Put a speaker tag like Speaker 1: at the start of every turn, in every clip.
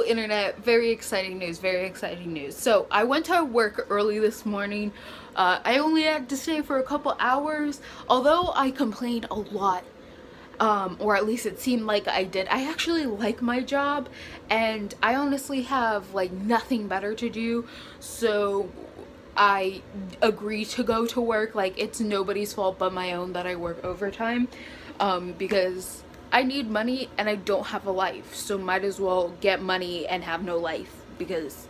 Speaker 1: Hello internet, very exciting news, very exciting news. So I went to work early this morning. I only had to stay for a couple hours. Although I complained a lot, or at least it seemed like I did, I actually like my job and I honestly have like nothing better to do. So I agree to go to work. Like, it's nobody's fault but my own that I work overtime, because I need money and I don't have a life, so might as well get money and have no life because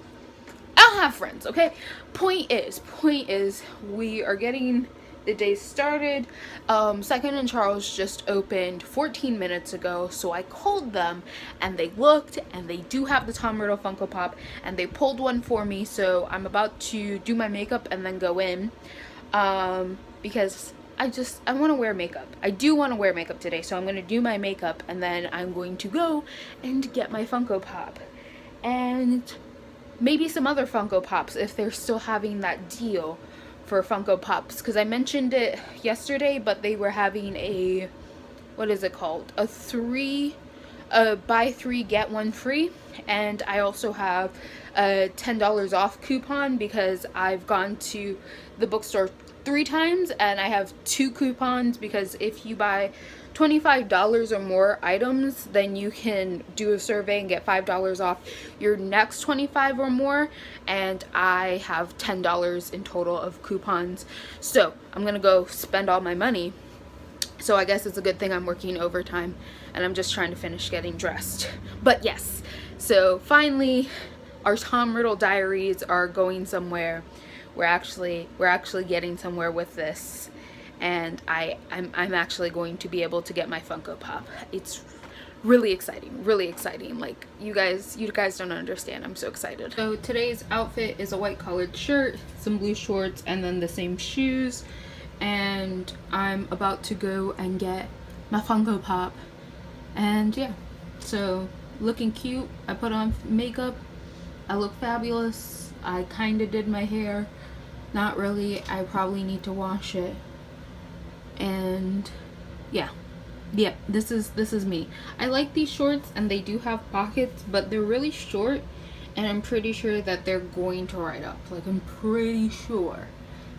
Speaker 1: I don't have friends. Okay, point is we are getting the day started. Second and Charles just opened 14 minutes ago, so I called them and they looked and they do have the Tom Riddle Funko Pop and they pulled one for me, so I'm about to do my makeup and then go in, because I want to wear makeup. I do want to wear makeup today, so I'm going to do my makeup and then I'm going to go and get my Funko Pop and maybe some other Funko Pops if they're still having that deal for Funko Pops, because I mentioned it yesterday, but they were having a, what is it called, a buy 3 get 1 free, and I also have a $10 off coupon because I've gone to the bookstore 3 times and I have 2 coupons, because if you buy $25 or more items, then you can do a survey and get $5 off your next 25 or more, and I have $10 in total of coupons. So I'm gonna go spend all my money, so I guess it's a good thing I'm working overtime and I'm just trying to finish getting dressed. But yes, so finally our Tom Riddle diaries are going somewhere. We're actually getting somewhere with this, and I'm actually going to be able to get my Funko Pop. It's really exciting, really exciting. Like, you guys don't understand. I'm so excited. So today's outfit is a white collared shirt, some blue shorts, and then the same shoes. And I'm about to go and get my Funko Pop. And yeah, so looking cute. I put on makeup. I look fabulous. I kind of did my hair. Not really. I probably need to wash it. And yeah, this is me. I like these shorts and they do have pockets, but they're really short and I'm pretty sure that they're going to ride up. Like, I'm pretty sure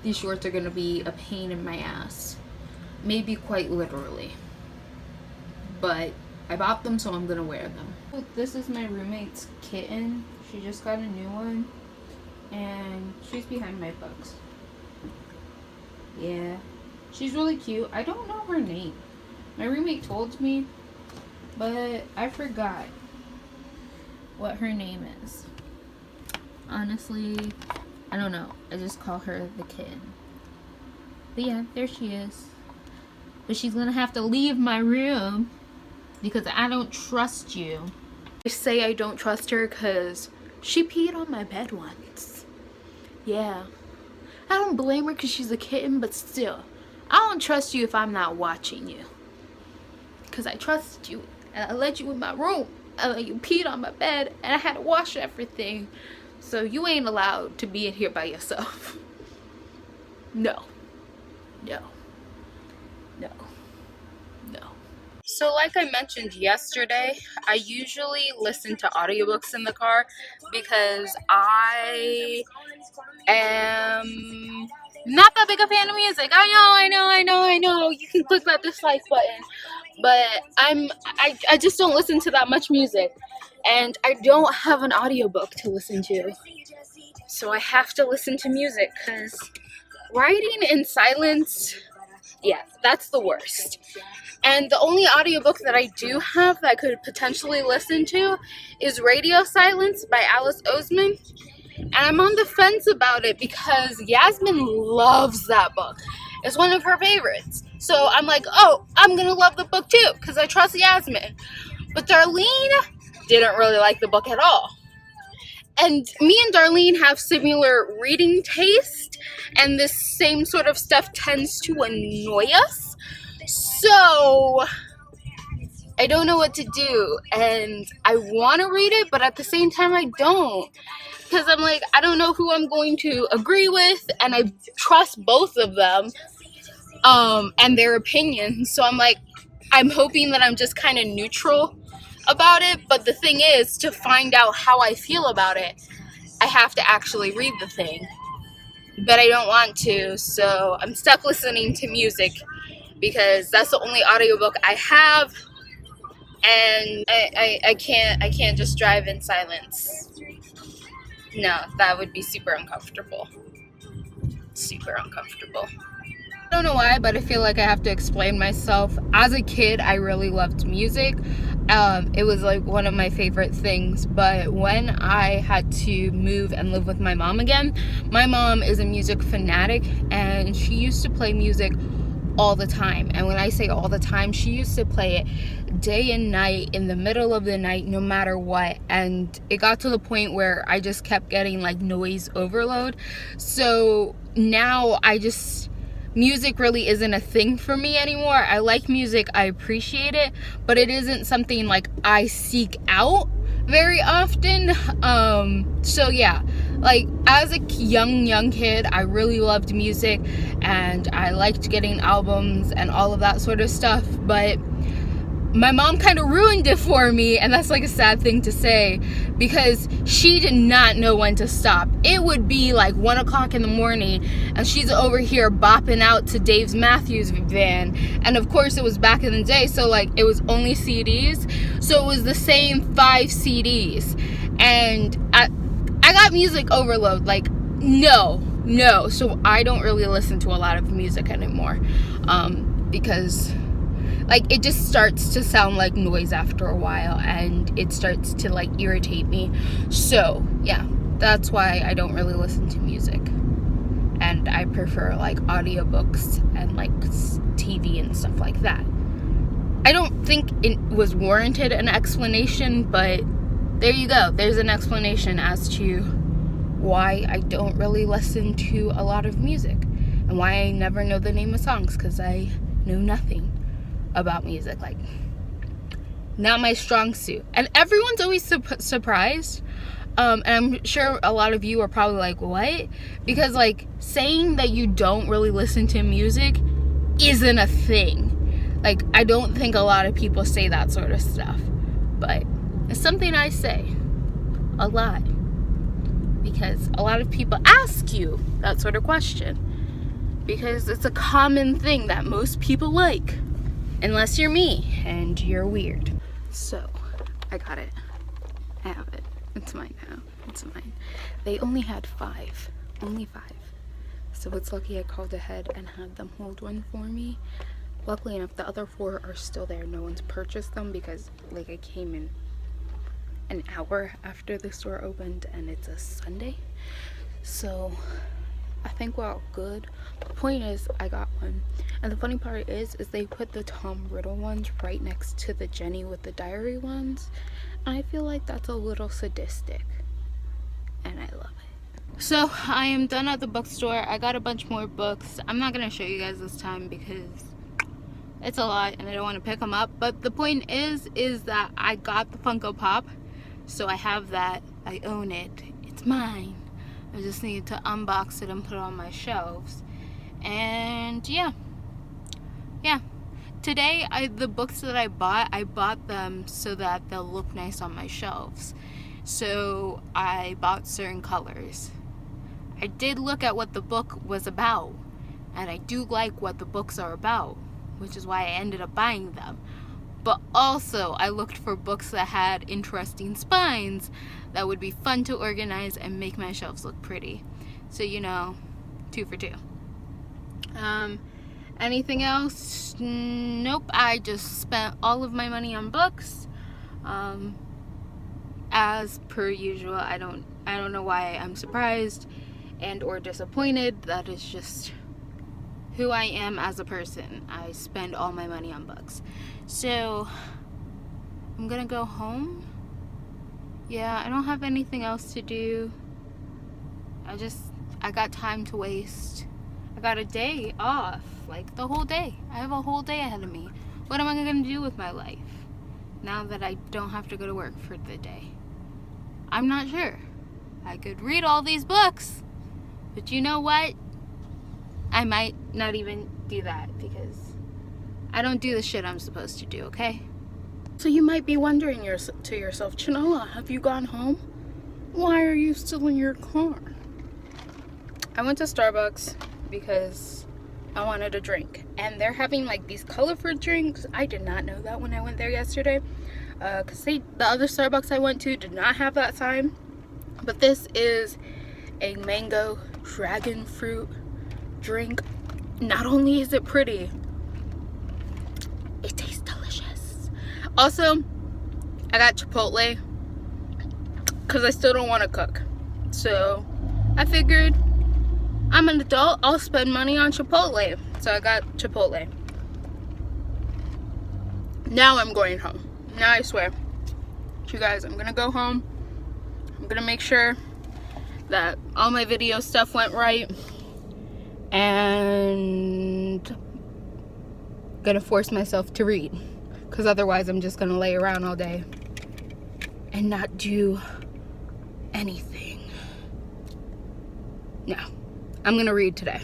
Speaker 1: these shorts are gonna be a pain in my ass, maybe quite literally, but I bought them, so I'm gonna wear them. This is my roommate's kitten. She just got a new one and she's behind my books. Yeah, she's really cute. I don't know her name. My roommate told me, but I forgot what her name is. Honestly, I don't know. I just call her the kitten. But yeah, there she is. But she's gonna have to leave my room because I don't trust you. I say I don't trust her because she peed on my bed once. Yeah. I don't blame her because she's a kitten, but still, I don't trust you if I'm not watching you. Because I trusted you and I let you in my room and you peed on my bed and I had to wash everything. So you ain't allowed to be in here by yourself. No. No. No. No. So like I mentioned yesterday, I usually listen to audiobooks in the car because I am not that big a fan of music. I know. You can click that dislike button. But I just don't listen to that much music. And I don't have an audiobook to listen to. So I have to listen to music because writing in silence, yeah, that's the worst. And the only audiobook that I do have that I could potentially listen to is Radio Silence by Alice Oseman. And I'm on the fence about it because Yasmin loves that book. It's one of her favorites. So I'm like, oh, I'm going to love the book too because I trust Yasmin. But Darlene didn't really like the book at all. And me and Darlene have similar reading taste, and this same sort of stuff tends to annoy us. So I don't know what to do, and I want to read it, but at the same time I don't. Because I'm like, I don't know who I'm going to agree with, and I trust both of them and their opinions. So I'm like, I'm hoping that I'm just kind of neutral about it, but the thing is, to find out how I feel about it, I have to actually read the thing. But I don't want to, so I'm stuck listening to music because that's the only audiobook I have, and I can't just drive in silence. No, that would be super uncomfortable. Super uncomfortable. I don't know why, but I feel like I have to explain myself. As a kid, I really loved music. It was like one of my favorite things, but when I had to move and live with my mom again, my mom is a music fanatic, and she used to play music all the time. And when I say all the time, she used to play it day and night, in the middle of the night, no matter what. And it got to the point where I just kept getting like noise overload. So now music really isn't a thing for me anymore. I like music, I appreciate it, but it isn't something like I seek out very often. So yeah, like as a young kid, I really loved music and I liked getting albums and all of that sort of stuff, but my mom kind of ruined it for me, and that's like a sad thing to say, because she did not know when to stop. It would be like 1 o'clock in the morning and she's over here bopping out to Dave Matthews Band, and of course it was back in the day, so like it was only CDs, so it was the same 5 CDs, and I got music overload. Like no, so I don't really listen to a lot of music anymore, because like it just starts to sound like noise after a while, and it starts to like irritate me. So yeah, that's why I don't really listen to music, and I prefer like audiobooks and like TV and stuff like that. I don't think it was warranted an explanation, but there you go. There's an explanation as to why I don't really listen to a lot of music, and why I never know the name of songs, because I know nothing about music. Like, not my strong suit. And everyone's always surprised, and I'm sure a lot of you are probably like, what? Because like saying that you don't really listen to music isn't a thing. Like, I don't think a lot of people say that sort of stuff, but it's something I say a lot, because a lot of people ask you that sort of question, because it's a common thing that most people like. Unless you're me, and you're weird. So, I got it. I have it. It's mine now. It's mine. They only had 5. Only 5. So it's lucky I called ahead and had them hold one for me. Luckily enough, the other 4 are still there. No one's purchased them, because like I came in an hour after the store opened, and it's a Sunday. So I think we're all good. The point is, I got one. And the funny part is they put the Tom Riddle ones right next to the Jenny with the diary ones. And I feel like that's a little sadistic. And I love it. So, I am done at the bookstore. I got a bunch more books. I'm not going to show you guys this time because it's a lot and I don't want to pick them up. But the point is that I got the Funko Pop. So I have that. I own it. It's mine. I just need to unbox it and put it on my shelves. And yeah. Today, the books that I bought them so that they'll look nice on my shelves. So I bought certain colors. I did look at what the book was about, and I do like what the books are about, which is why I ended up buying them. But also, I looked for books that had interesting spines that would be fun to organize and make my shelves look pretty. So, 2 for 2. Anything else? Nope. I just spent all of my money on books. As per usual. I don't know why I'm surprised and or disappointed. That is just who I am as a person. I spend all my money on books. So I'm gonna go home. Yeah, I don't have anything else to do. I got time to waste. I got a day off, like the whole day. I have a whole day ahead of me. What am I gonna do with my life now that I don't have to go to work for the day? I'm not sure. I could read all these books, but you know what? I might not even do that because I don't do the shit I'm supposed to do, okay? So you might be wondering to yourself, Chinola, have you gone home? Why are you still in your car? I went to Starbucks because I wanted a drink, and they're having like these colorful drinks. I did not know that when I went there yesterday, because the other Starbucks I went to did not have that sign. But this is a mango dragon fruit drink. Not only is it pretty, it tastes delicious. Also, I got Chipotle because I still don't want to cook. So I figured I'm an adult, I'll spend money on Chipotle. So I got Chipotle. Now I'm going home. Now I swear. You guys, I'm gonna go home. I'm gonna make sure that all my video stuff went right. And gonna force myself to read, because otherwise I'm just gonna lay around all day and not do anything. No, I'm gonna read today.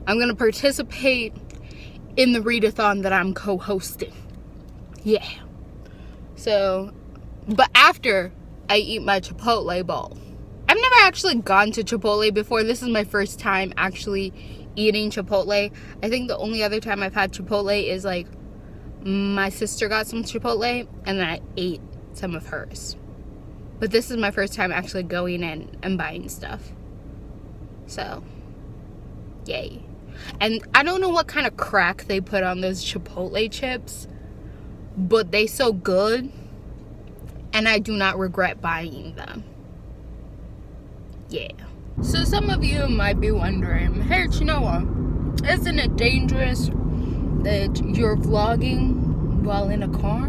Speaker 1: I'm gonna participate in the readathon that I'm co-hosting. Yeah. So, but after I eat my Chipotle bowl. I've never actually gone to Chipotle before. This is my first time actually eating Chipotle. I think the only other time I've had Chipotle is like my sister got some Chipotle and then I ate some of hers. But this is my first time actually going in and buying stuff. So, yay. And I don't know what kind of crack they put on those Chipotle chips, but they so good, and I do not regret buying them. Yeah. So some of you might be wondering, hey Chinoa, isn't it dangerous that you're vlogging while in a car?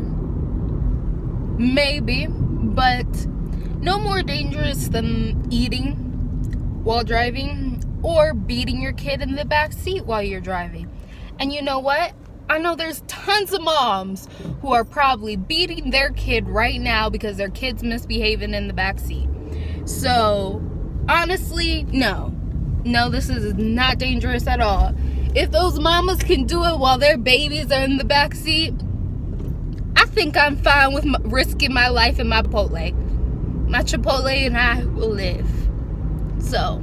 Speaker 1: Maybe, but no more dangerous than eating while driving or beating your kid in the back seat while you're driving. And you know what? I know there's tons of moms who are probably beating their kid right now because their kid's misbehaving in the back seat. So honestly, no, this is not dangerous at all. If those mamas can do it while their babies are in the back seat, I think I'm fine with risking my life in my Chipotle. My Chipotle and I will live. So,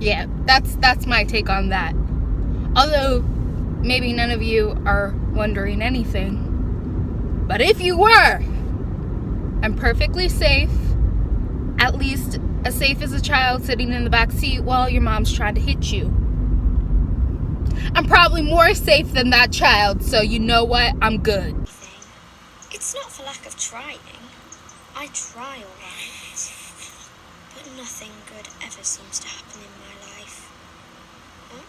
Speaker 1: yeah, that's my take on that. Although, maybe none of you are wondering anything. But if you were, I'm perfectly safe. At least as safe as a child sitting in the back seat while your mom's trying to hit you. I'm probably more safe than that child, so you know what? I'm good.
Speaker 2: It's not for lack of trying. I try all right. But nothing good ever seems to happen in my life. Huh?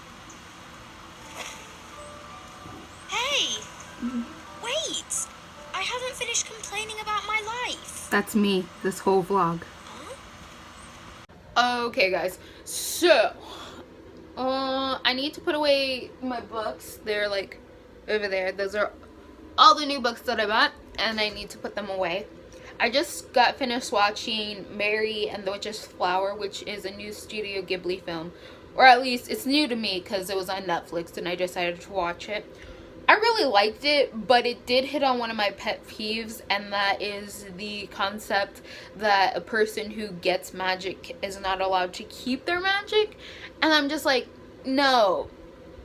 Speaker 2: Hey! Wait! I haven't finished complaining about my life.
Speaker 1: That's me, this whole vlog. Okay guys, so I need to put away my books. They're like over there. Those are all the new books that I bought, and I need to put them away. I just got finished watching Mary and the Witch's Flower, which is a new Studio Ghibli film, or at least it's new to me because it was on Netflix and I decided to watch it. I really liked it, but it did hit on one of my pet peeves, and that is the concept that a person who gets magic is not allowed to keep their magic. And I'm just like, no,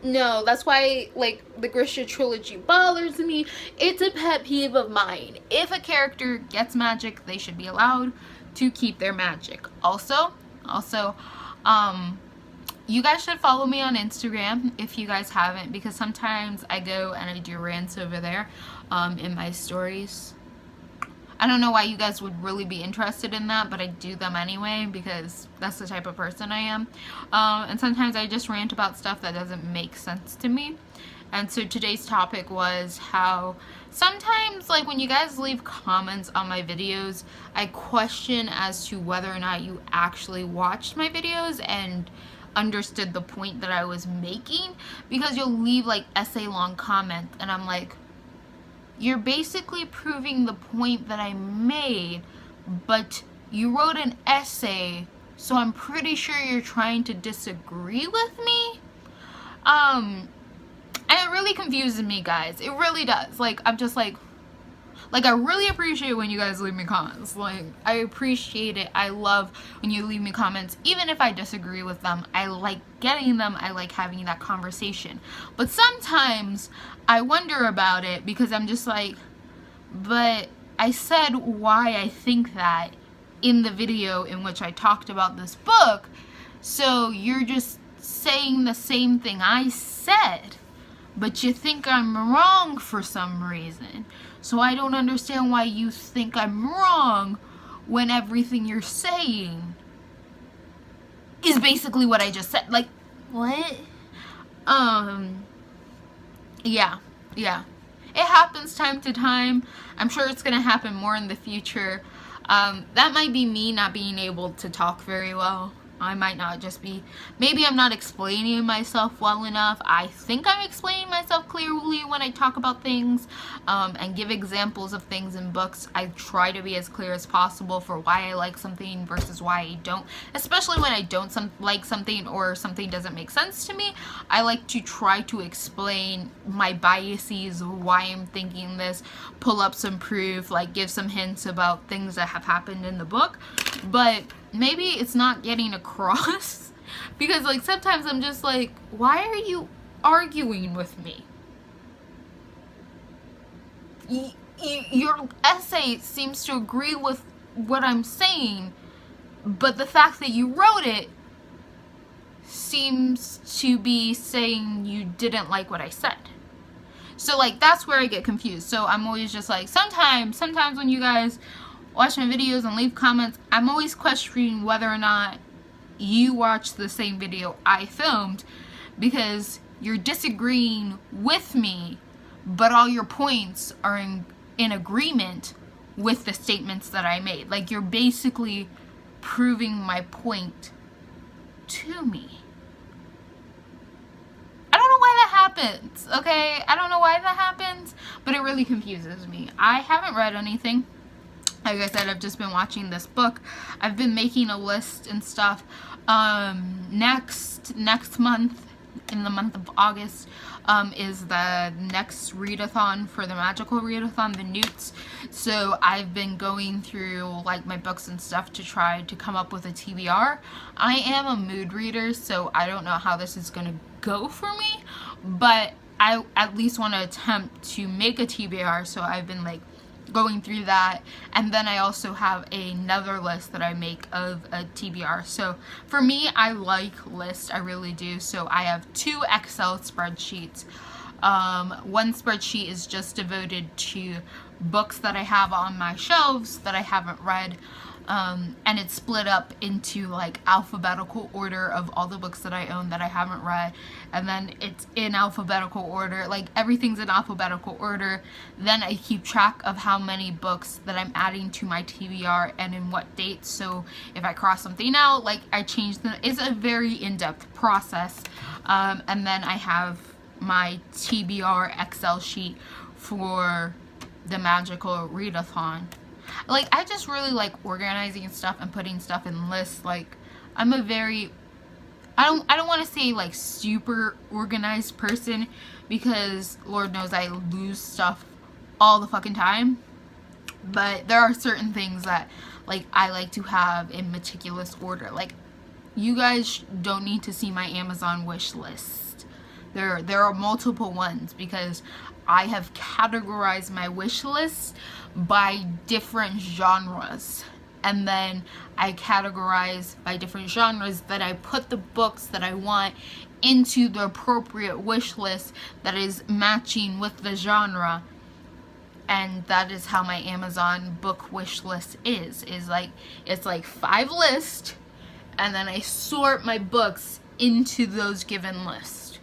Speaker 1: that's why, like, the Grisha trilogy bothers me. It's a pet peeve of mine. If a character gets magic, they should be allowed to keep their magic. Also, you guys should follow me on Instagram if you guys haven't, because sometimes I go and I do rants over there in my stories. I don't know why you guys would really be interested in that, but I do them anyway because that's the type of person I am. And sometimes I just rant about stuff that doesn't make sense to me. And so today's topic was how sometimes, like, when you guys leave comments on my videos, I question as to whether or not you actually watched my videos and understood the point that I was making, because you'll leave like essay long comments and I'm like, you're basically proving the point that I made, but you wrote an essay, so I'm pretty sure you're trying to disagree with me. And it really confuses me, guys. It really does. Like, I'm just like Like, I really appreciate when you guys leave me comments. Like, I appreciate it. I love when you leave me comments. Even if I disagree with them, I like getting them. I like having that conversation. But sometimes I wonder about it because I'm just like, but I said why I think that in the video in which I talked about this book. So you're just saying the same thing I said, but you think I'm wrong for some reason. So I don't understand why you think I'm wrong when everything you're saying is basically what I just said. Like, what? Yeah. It happens time to time. I'm sure it's gonna happen more in the future. That might be me not being able to talk very well. I might not just be, maybe I'm not explaining myself well enough. I think I'm explaining myself clearly when I talk about things and give examples of things in books. I try to be as clear as possible for why I like something versus why I don't, especially when I don't like something or something doesn't make sense to me. I like to try to explain my biases, why I'm thinking this, pull up some proof, like give some hints about things that have happened in the book. But maybe it's not getting across because like sometimes I'm just like, why are you arguing with me? Your essay seems to agree with what I'm saying, but the fact that you wrote it seems to be saying you didn't like what I said. So like that's where I get confused. So I'm always just like, sometimes when you guys watch my videos and leave comments, I'm always questioning whether or not you watched the same video I filmed because you're disagreeing with me, but all your points are in agreement with the statements that I made. Like, you're basically proving my point to me. I don't know why that happens, okay? I don't know why that happens, but it really confuses me. I haven't read anything. Like I said, I've just been watching this book. I've been making a list and stuff. Next month, in the month of August, is the next readathon for the magical readathon, the Newts. So I've been going through like my books and stuff to try to come up with a TBR. I am a mood reader, so I don't know how this is gonna go for me, but I at least want to attempt to make a TBR. So I've been like going through that, and then I also have another list that I make of a TBR. So for me, I like lists, I really do. So I have 2 Excel spreadsheets. One spreadsheet is just devoted to books that I have on my shelves that I haven't read, and it's split up into like alphabetical order of all the books that I own that I haven't read, and then it's in alphabetical order, like everything's in alphabetical order. Then I keep track of how many books that I'm adding to my TBR and in what dates, so if I cross something out, like I change them. It's a very in-depth process. And then I have my TBR Excel sheet for the magical readathon. Like, I just really like organizing stuff and putting stuff in lists. Like, I'm a very, I don't want to say like super organized person, because Lord knows I lose stuff all the fucking time. But there are certain things that like I like to have in meticulous order. Like, you guys don't need to see my Amazon wish list. There are multiple ones because I have categorized my wish list by different genres, and then I categorize by different genres that I put the books that I want into the appropriate wish list that is matching with the genre. And that is how my Amazon book wish list is like, it's like 5 lists, and then I sort my books into those given lists.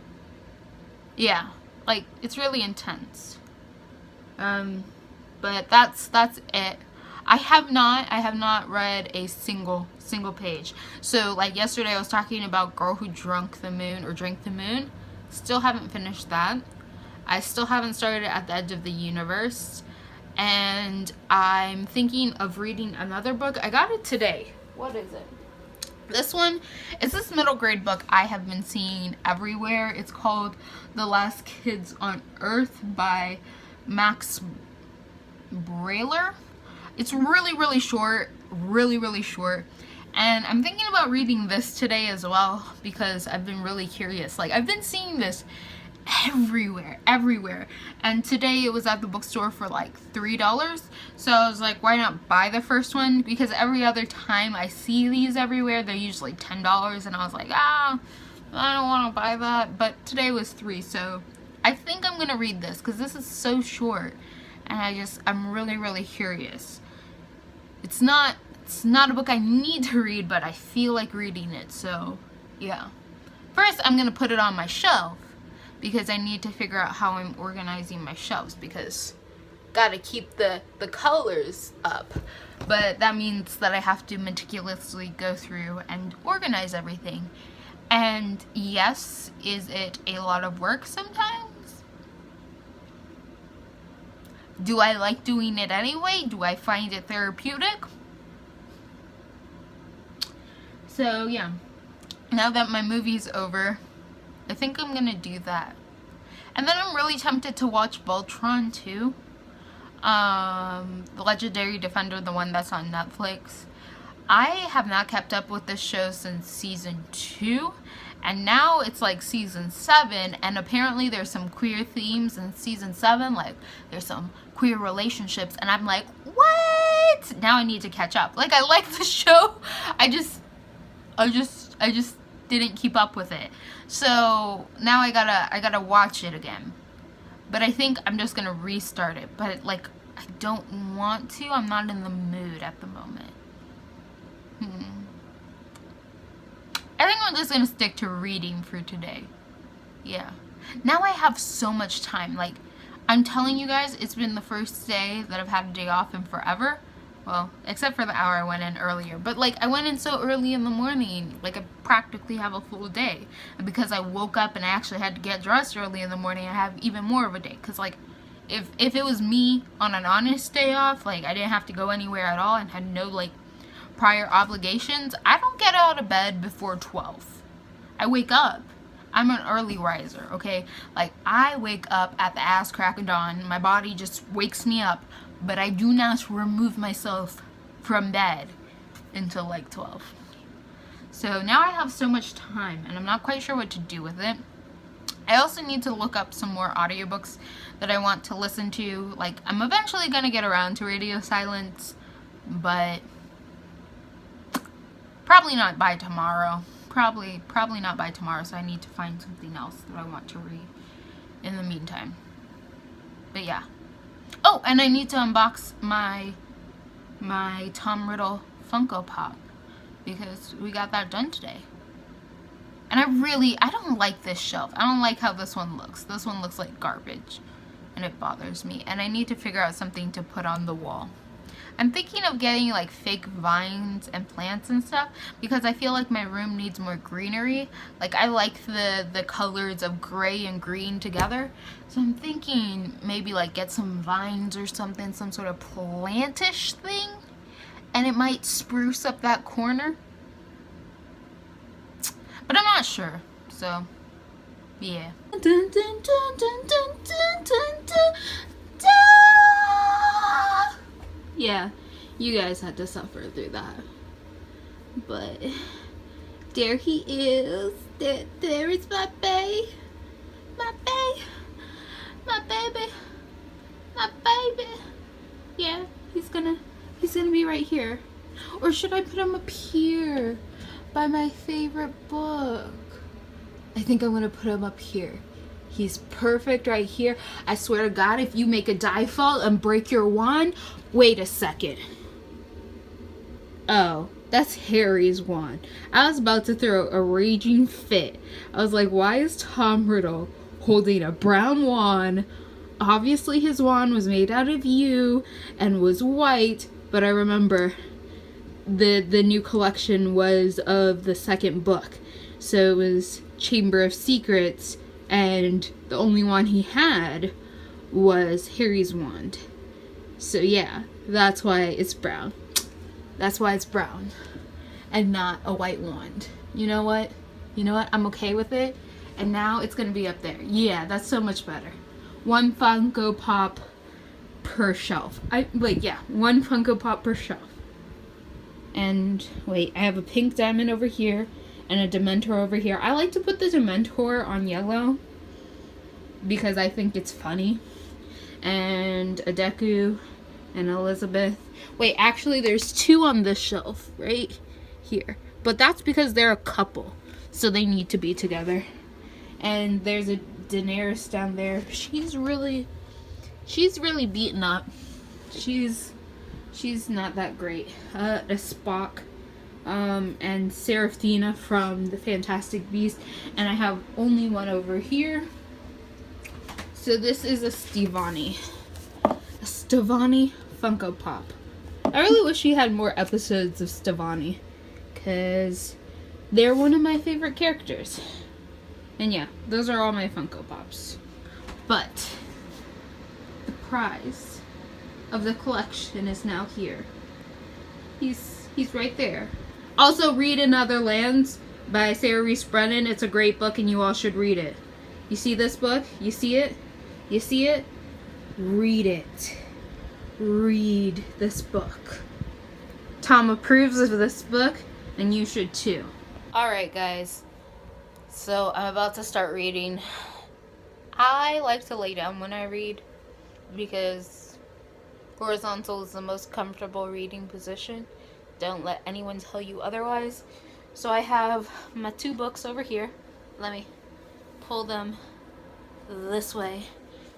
Speaker 1: Yeah, like, it's really intense. But that's it. I have not read a single page. So like yesterday I was talking about Girl Who Drank the Moon. Still haven't finished that. I still haven't started At the Edge of the Universe. And I'm thinking of reading another book. I got it today. What is it? This one, it's this middle grade book I have been seeing everywhere. It's called The Last Kids on Earth by Max Brailer. It's really short, really short. And I'm thinking about reading this today as well because I've been really curious. Like, I've been seeing this everywhere. And today it was at the bookstore for like $3. So I was like, why not buy the first one? Because every other time I see these everywhere, they're usually $10. And I was like, I don't want to buy that. But today was $3. So I think I'm going to read this because this is so short. And I'm really curious. It's not a book I need to read, but I feel like reading it, so yeah. First, I'm going to put it on my shelf because I need to figure out how I'm organizing my shelves because gotta keep the colors up. But that means that I have to meticulously go through and organize everything. And yes, is it a lot of work sometimes? Do I like doing it anyway? Do I find it therapeutic? So yeah, now that my movie's over, I think I'm gonna do that. And then I'm really tempted to watch Voltron too. The Legendary Defender, the one that's on Netflix. I have not kept up with this show since season 2. And now it's like season 7, and apparently there's some queer themes in season 7, like there's some queer relationships, and I'm like, what? Now I need to catch up. Like, I like the show, I just didn't keep up with it. So now I gotta watch it again. But I think I'm just gonna restart it. But like, I don't want to. I'm not in the mood at the moment. I think I'm just gonna stick to reading for today. Yeah. Now I have so much time. Like, I'm telling you guys, it's been the first day that I've had a day off in forever. Well, except for the hour I went in earlier. But like, I went in so early in the morning. Like, I practically have a full day. And because I woke up and I actually had to get dressed early in the morning, I have even more of a day. Because like, if it was me on an honest day off, like I didn't have to go anywhere at all and had no like prior obligations, I don't get out of bed before 12. I wake up. I'm an early riser, okay? Like, I wake up at the ass crack of dawn. My body just wakes me up, but I do not remove myself from bed until like 12. So now I have so much time, and I'm not quite sure what to do with it. I also need to look up some more audiobooks that I want to listen to. Like, I'm eventually gonna get around to Radio Silence, but probably not by tomorrow. Probably not by tomorrow, so I need to find something else that I want to read in the meantime. But yeah. Oh, and I need to unbox my Tom Riddle Funko Pop because we got that done today. And I don't like this shelf. I don't like how this one looks. This one looks like garbage and it bothers me. And I need to figure out something to put on the wall. I'm thinking of getting like fake vines and plants and stuff because I feel like my room needs more greenery. Like, I like the colors of gray and green together. So I'm thinking maybe like get some vines or something, some sort of plantish thing. And it might spruce up that corner. But I'm not sure. So, yeah. Dun, dun, dun, dun, dun, dun, dun, dun, dun. Yeah, you guys had to suffer through that. But there he is. There is my bae. My bae. My baby. My baby. Yeah, he's gonna be right here. Or should I put him up here by my favorite book? I think I'm gonna put him up here. He's perfect right here. I swear to God, if you make a die fall and break your wand, wait a second. Oh, that's Harry's wand. I was about to throw a raging fit. I was like, why is Tom Riddle holding a brown wand? Obviously his wand was made out of yew and was white, but I remember the new collection was of the second book. So it was Chamber of Secrets, and the only one he had was Harry's wand. So yeah, that's why it's brown. That's why it's brown and not a white wand. You know what? I'm okay with it. And now it's gonna be up there. Yeah, that's so much better. One Funko Pop per shelf. One Funko Pop per shelf. And wait, I have a pink diamond over here and a Dementor over here. I like to put the Dementor on yellow because I think it's funny. And a Deku and Elizabeth. Wait, actually there's 2 on this shelf right here. But that's because they're a couple, so they need to be together. And there's a Daenerys down there. She's really beaten up. She's not that great. A Spock, and Seraphina from the Fantastic Beasts, and I have only one over here. So this is a Stevani Funko Pop. I really wish we had more episodes of Stevani, because they're one of my favorite characters. And yeah, those are all my Funko Pops. But the prize of the collection is now here. He's right there. Also, read In Other Lands by Sarah Reese Brennan. It's a great book and you all should read it. You see this book? You see it? You see it? Read it. Read this book. Tom approves of this book and you should too. Alright guys, so I'm about to start reading. I like to lay down when I read because horizontal is the most comfortable reading position. Don't let anyone tell you otherwise. So I have my 2 books over here. Let me pull them this way.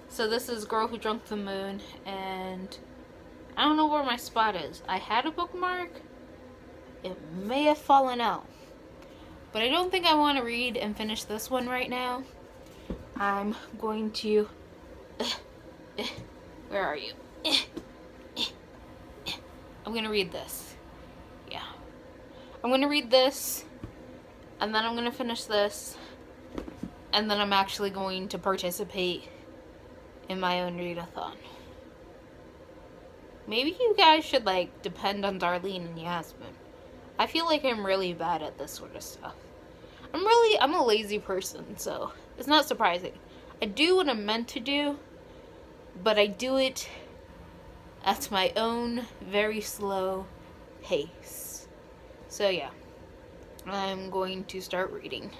Speaker 1: So this is Girl Who Drunk the Moon, and I don't know where my spot is. I had a bookmark. It may have fallen out. But I don't think I want to read and finish this one right now. I'm going to... where are you? I'm going to read this. Yeah. I'm going to read this, and then I'm going to finish this, and then I'm actually going to participate in my own readathon. Maybe you guys should, depend on Darlene and Yasmin. I feel like I'm really bad at this sort of stuff. I'm a lazy person, so it's not surprising. I do what I'm meant to do, but I do it at my own very slow pace. So yeah, I'm going to start reading.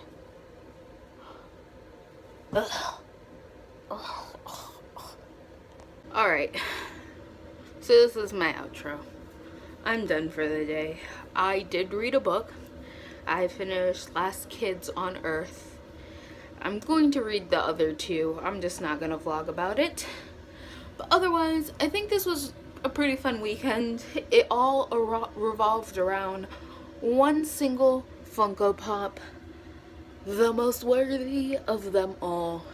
Speaker 1: Alright, so this is my outro. I'm done for the day. I did read a book. I finished Last Kids on Earth. I'm going to read the other 2. I'm just not going to vlog about it. But otherwise, I think this was a pretty fun weekend. It all revolved around one single Funko Pop, the most worthy of them all.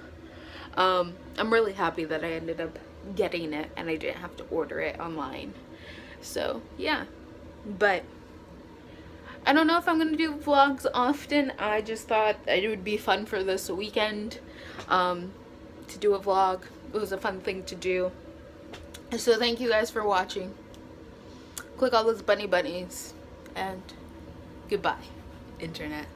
Speaker 1: I'm really happy that I ended up getting it and I didn't have to order it online. So yeah, but I don't know if I'm gonna do vlogs often. I just thought it would be fun for this weekend to do a vlog. It was a fun thing to do. So thank you guys for watching. Click all those bunnies and goodbye, internet.